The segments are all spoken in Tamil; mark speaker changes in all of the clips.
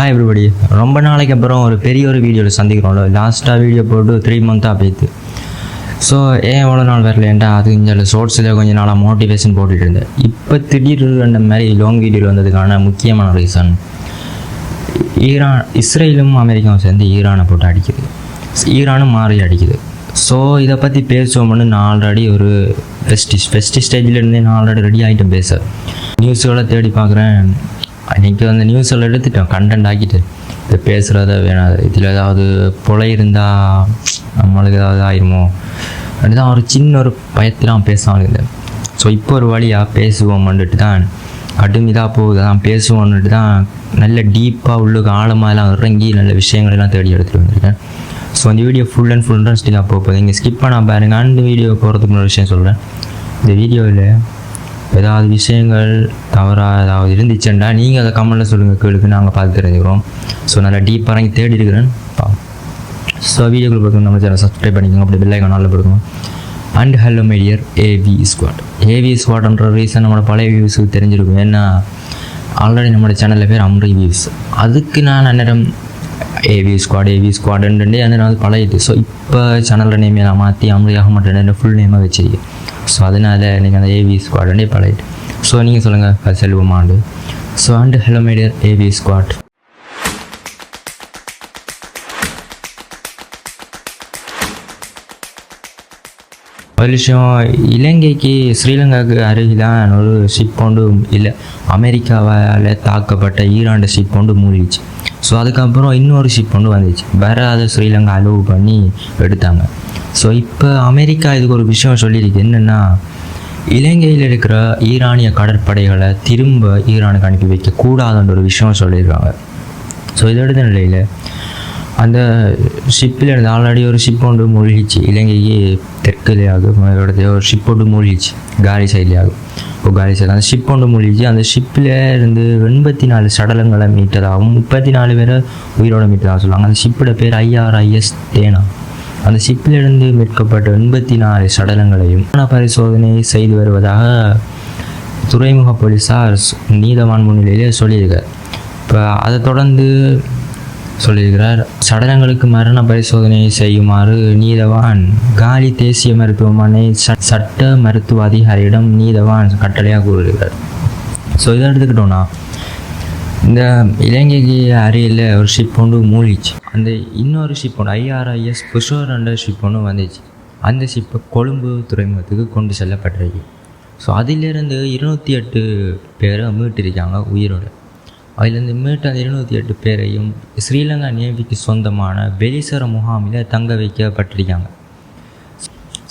Speaker 1: Hi everybody. ரொம்ப நாளைக்கு அப்புறம் ஒரு பெரிய ஒரு வீடியோவில் சந்திக்கிறோம்ல. லாஸ்ட்டாக வீடியோ போட்டு 3 மந்த்தாக போயிடுது. ஸோ ஏன் எவ்வளோ நாள் வரலேன்டா, அது இந்த ஷார்ட்ஸில் கொஞ்சம் நாளாக மோட்டிவேஷன் போட்டுட்டு இருந்தேன். இப்போ திடீர்னு அந்த மாதிரி லாங் வீடியோவில் வந்ததுக்கான முக்கியமான ரீசன், இஸ்ரேலும் அமெரிக்காவும் சேர்ந்து ஈரானை போட்டு அடிக்குது, ஈரானும் மாறி அடிக்குது. ஸோ இதை பற்றி பேசுவோம்னு நான் ஆல்ரெடி ஒரு ஃபெஸ்ட் ஸ்டேஜில் நான் ஆல்ரெடி ரெடி ஆகிட்டேன் பேச. நியூஸுகளை தேடி பார்க்குறேன். இன்றைக்கி அந்த நியூஸில் எடுத்துட்டோம், கண்டென்ட் ஆக்கிட்டு இதை பேசுகிறத வேணாது, இதில் ஏதாவது பொலை இருந்தால் நம்மளுக்கு ஏதாவது ஆயிருமோ அதுதான் ஒரு சின்ன ஒரு பயத்திலாம் பேசாமல் இருந்தேன். ஸோ இப்போ ஒரு வழியாக பேசுவோம்னுட்டு தான் கடுமிதாக போகுது, அதான் பேசுவோன்னுட்டு தான் நல்ல டீப்பாக உள்ளுக்கு ஆழமாகலாம் இறங்கி நல்ல விஷயங்களெல்லாம் தேடி எடுத்துகிட்டு வந்திருக்கேன். ஸோ அந்த வீடியோ ஃபுல் அண்ட் ஃபுல் இன்ட்ரெஸ்டிங்காக போகுது. இங்கே ஸ்கிப் பண்ணால் பாருங்க. அந்த வீடியோ போகிறதுக்கு முன்னாடி விஷயம் சொல்கிறேன். இந்த வீடியோவில் ஏதாவது விஷயங்கள் தவறாக ஏதாவது இருந்துச்சுன்னா நீங்கள் அதை கமெண்ட்டில் சொல்லுங்கள், கேளுக்கு நாங்கள் பார்த்து தெரிஞ்சுக்கிறோம். ஸோ நல்லா டீப்பாக இறங்கி தேடி இருக்கிறேன். ஸோ வீடியோக்குள்ள போய்க்கணும், நம்ம சேனல் சப்ஸ்கிரைப் பண்ணிக்கோங்க, அப்படி பெல் ஐக்கான் நாளில் போடுங்க. And hello my dear AV squad. AV ஸ்குவாட்ன்ற ரீசன் நம்மளோட பழைய வியூஸுக்கு தெரிஞ்சிருக்கும். ஏன்னா ஆல்ரெடி நம்மளோட சேனலில் பேர் அம்ரி வியூஸ். அதுக்கு நான் அந்நேரம் ஏவி ஸ்குவாடுன்ட்டு அந்த வந்து பழையிட்டு. ஸோ இப்போ சேனலில் நேம் எல்லாம் மாற்றி அம்ரியாக மாட்டேன் ஃபுல் நேமாக வச்சிருக்கேன். ஸோ அதனால் நீங்கள் அந்த ஏவி ஸ்குவாடுன்னே பழையிட்டு. ஸோ நீங்கள் சொல்லுங்கள் செல்வமாண்டு. So and hello my dear AV squad. ஒரு விஷயம், இலங்கைக்கு ஸ்ரீலங்காவுக்கு அருகிலான ஒரு ஷிப் ஒன்று இல்லை, அமெரிக்காவால் தாக்கப்பட்ட ஈரான் ஷிப் ஒன்று மூழ்கிச்சு. ஸோ அதுக்கப்புறம் இன்னொரு ஷிப் ஒன்று வந்துச்சு, வேறு அதை ஸ்ரீலங்கா அலோவ் பண்ணி எடுத்தாங்க. ஸோ இப்போ அமெரிக்கா இதுக்கு ஒரு விஷயம் சொல்லியிருக்கு, என்னென்னா இலங்கையில் இருக்கிற ஈரானிய கடற்படைகளை திரும்ப ஈரானுக்கு அனுப்பி வைக்கக்கூடாதுன்ற ஒரு விஷயம் சொல்லியிருக்காங்க. ஸோ இதோட நிலையில் அந்த ஷிப்பில் இருந்து ஆல்ரெடி ஒரு ஷிப் ஒன்று மூழ்கிச்சு, இலங்கைக்கு தெற்குலையாகும் ஒரு ஷிப் ஒன்று மூழ்கிச்சு, காலி சைட்லையாகும். இப்போ காலி சைடு அந்த ஷிப் ஒன்று மூழ்கிச்சு. அந்த ஷிப்பில் இருந்து 84 சடலங்களை மீட்டதாகவும் 34 பேரை உயிரோடு மீட்டதாக சொல்லுவாங்க. அந்த ஷிப்போட பேர் IRIS தேனா. அந்த ஷிப்பிலிருந்து மீட்கப்பட்ட 84 சடலங்களையும் பரிசோதனை செய்து வருவதாக துறைமுக போலீஸார் நீதவான் முன்னிலையிலே சொல்லியிருக்கார். இப்போ அதை தொடர்ந்து சொல்லியிருக்கிறார், சடலங்களுக்கு மரண பரிசோதனை செய்யுமாறு நீதவான் காலி தேசிய மருத்துவமனை சட்ட மருத்துவ அதிகாரியிடம் நீதவான் கட்டளையாக கூறியிருக்கார். ஸோ இதை எடுத்துக்கிட்டோன்னா, இந்த இலங்கைக்கு அருகில் ஒரு ஷிப் ஒன்று மூழ்கிச்சு. அந்த இன்னொரு ஷிப் ஒன்று IRIS புஷோர் என்ற ஷிப் ஒன்று வந்துச்சு. அந்த ஷிப்பை கொழும்பு துறைமுகத்துக்கு கொண்டு செல்லப்பட்டிருக்கு. ஸோ அதிலிருந்து 208 பேரை மீட்டிருக்காங்க உயிரோடு. அதிலேருந்து மீட்ட அந்த 208 பேரையும் ஸ்ரீலங்கா நேவிக்கு சொந்தமான பெலிசர முகாமில் தங்க வைக்கப்பட்டிருக்காங்க.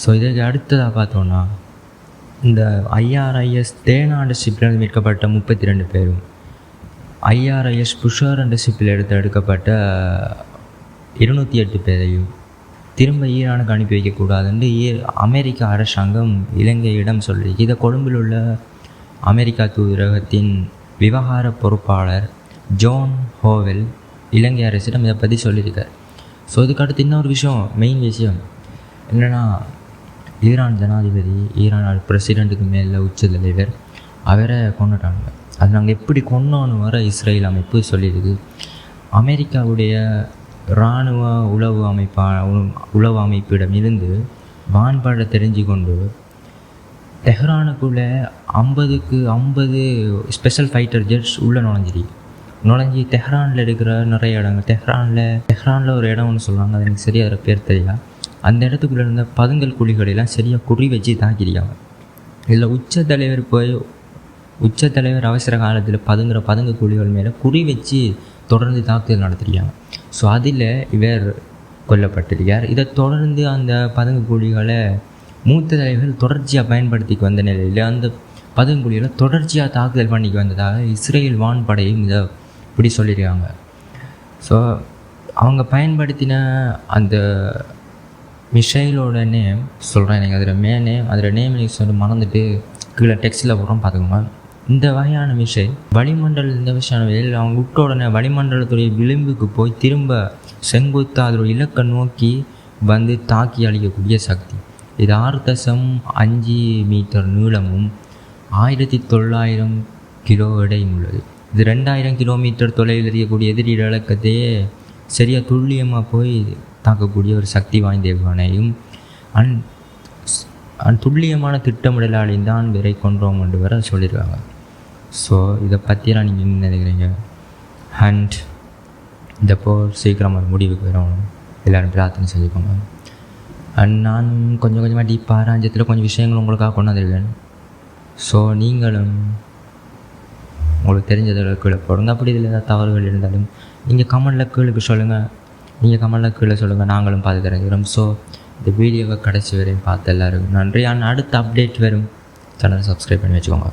Speaker 1: ஸோ இதற்கு அடுத்ததாக பார்த்தோன்னா, இந்த IRIS தேனாண்ட ஷிப்பிலிருந்து மீட்கப்பட்ட 32 பேரும் IRIS புஷர் என்ற ஷிப்பில் எடுக்கப்பட்ட 208 பேரையும் திரும்ப ஈரானுக்கு அனுப்பி வைக்கக்கூடாதுன்னு அமெரிக்க அரசாங்கம் இலங்கையிடம் சொல்லி, இதை கொழும்பில் உள்ள அமெரிக்கா தூதரகத்தின் விவகார பொறுப்பாளர் ஜோன் ஹோவெல் இலங்கை அரசிடம் இதை பற்றி சொல்லியிருக்கார். ஸோ இதுக்கடுத்து இன்னொரு விஷயம், மெயின் விஷயம் என்னென்னா, ஈரான் ஜனாதிபதி, ஈரான் பிரசிடெண்ட்டுக்கு மேலே உச்ச தலைவர், அவரை கொண்டுட்டாங்க. அது நாங்கள் எப்படி கொண்டோன்னு வர இஸ்ரேல் அமைப்பு சொல்லியிருக்கு. அமெரிக்காவுடைய இராணுவ உளவு அமைப்பிடம் இருந்து வான்பட தெரிஞ்சு கொண்டு தெஹ்ரானுக்குள்ளே 50க்கு 50 ஸ்பெஷல் ஃபைட்டர் ஜெட்ஸ் உள்ளே நுழைஞ்சி தெஹ்ரானில் இருக்கிற நிறைய இடங்கள், தெஹ்ரானில் ஒரு இடம் ஒன்று சொல்லுவாங்க, அது எனக்கு சரியாக அதில் பேர் தெரியா, அந்த இடத்துக்குள்ளே இருந்த பதுங்கல் குழிகளெல்லாம் சரியாக குறி வச்சு தாக்கிடுறாங்க. இதில் உச்ச தலைவர் அவசர காலத்தில் பதுங்க குழிகள் மேலே குறி வச்சு தொடர்ந்து தாக்குதல் நடத்திருக்காங்க. ஸோ அதில் இவர் கொல்லப்பட்டிருக்கார். இதை தொடர்ந்து அந்த பதுங்கு குழிகளை மூத்த தலைவர்கள் தொடர்ச்சியாக பயன்படுத்திக்கு வந்த நிலையில் அந்த பதுங்குழிகளை தொடர்ச்சியாக தாக்குதல் பண்ணிக்கு வந்ததாக இஸ்ரேல் வான்படையும் இதை இப்படி சொல்லியிருக்காங்க. ஸோ அவங்க பயன்படுத்தின அந்த மிசைலோட நேம் சொல்கிறேன், எனக்கு அதில் நேம் எனக்கு சொல்லி மறந்துட்டு கீழே டெக்ஸ்டில் போகிறோம் பார்த்துக்கோங்க. இந்த வகையான மிசைல் இந்த விஷயம் அவங்க விட்ட உடனே வளிமண்டலத்துடைய விளிம்புக்கு போய் திரும்ப செங்குத்தாக அதோட இலக்கை நோக்கி வந்து தாக்கி அளிக்கக்கூடிய சக்தி. இது 6.5 மீட்டர் நீளமும் 1900 கிலோ எடையும் உள்ளது. இது 2000 கிலோமீட்டர் தொலைவில் இருக்கக்கூடிய எதிரி இலக்கத்தையே சரியாக துல்லியமாக போய் தாக்கக்கூடிய ஒரு சக்தி வாய்ந்த ஏவுகணையும் துல்லியமான திட்டமிடலாளியும் தான் விரை கொண்டோம் கொண்டு வர சொல்லியிருக்காங்க. ஸோ இதை பற்றிலாம் நீங்கள் என்ன நினைக்கிறீங்க? அண்ட் இந்த போர் சீக்கிரமாக முடிவுக்கு வரணும், எல்லோரும் பிரார்த்தனை செஞ்சுக்கோங்க. அண்ட் நான் கொஞ்சம் கொஞ்சமாக டீப்பாக ராஜ்யத்தில் கொஞ்சம் விஷயங்கள் உங்களுக்காக கொண்டு வந்திருக்கேன். ஸோ நீங்களும் உங்களுக்கு தெரிஞ்சதை கீழே போடுங்க. அப்படி இதில் ஏதாவது தவறுகள் இருந்தாலும் நீங்கள் கமெண்டில் கீழே சொல்லுங்கள். நீங்கள் கமெண்டில் கீழே சொல்லுங்கள், நாங்களும் பார்த்து தெரிஞ்சுக்கிறோம். ஸோ இந்த வீடியோவை கடைசி வரையும் பார்த்து எல்லோரும் நன்றி. ஆனால் அடுத்த அப்டேட் வரும், சேனலை சப்ஸ்கிரைப் பண்ணி வச்சுக்கோங்க.